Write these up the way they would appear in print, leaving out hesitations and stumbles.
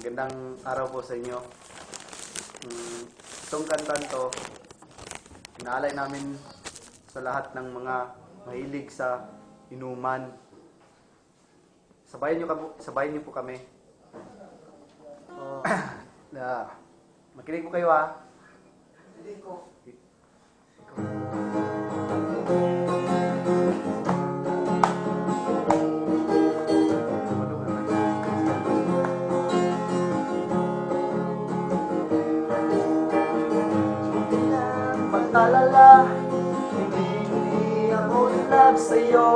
Magandang araw po sa inyo. Itong kantan to, inaalay namin sa lahat ng mga mahilig sa inuman. Sabayan niyo po kami. Makinig po kayo ha. Hindi ko. Mag-alala, hindi ako in love sa'yo.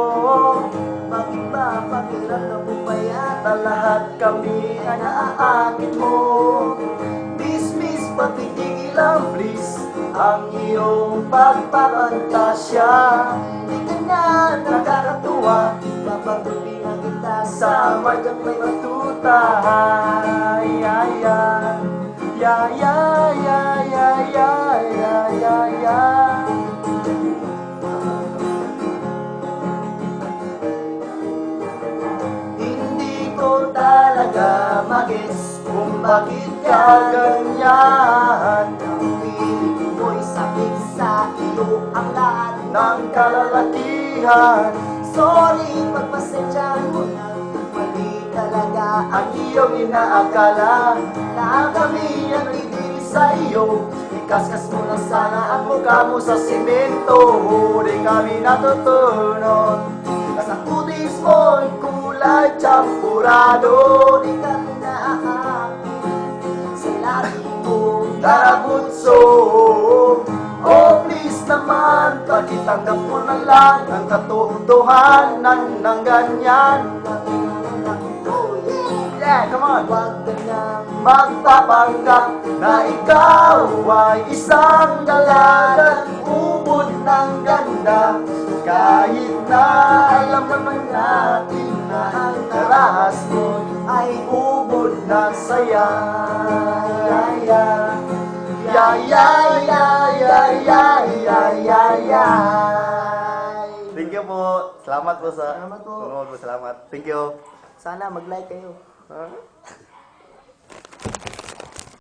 Bakit ba pakiramdam mo pa yata lahat kami ay naaakit mo? Miss, patigil lang please ang iyong pagpapantasya. Hindi ka na nakakatuwa, papagulpingan kita sa margang may matuta. Hindi ko talaga magets kung bakit ka ganyan. Ang piling mo'y sakit sa iyo ang lahat ng kalalakihan. Sorry, pagpasensyahan mo na, mali talaga ang iyong inaakala na kami ang idili sa iyo. Ikaskas mo na sana ang mukha mo sa simento. Di kami natutunan sa kutis mo'y kulay champurado. Di kami naaakin sa labi mong darabutso. Oh please naman, pakitanggap mo na lang ang katotohanan ng ganyan. Yeah, come on! Huwag ka nang magpapanggap na ikaw ay isang dalagang ubod ng ganda. Kahit na alam naman natin na ang taras mo ay ubod ng saya. Thank you po. Salamat po sa... Salamat po. Salamat. Thank you. Sana mag-like kayo. Huh?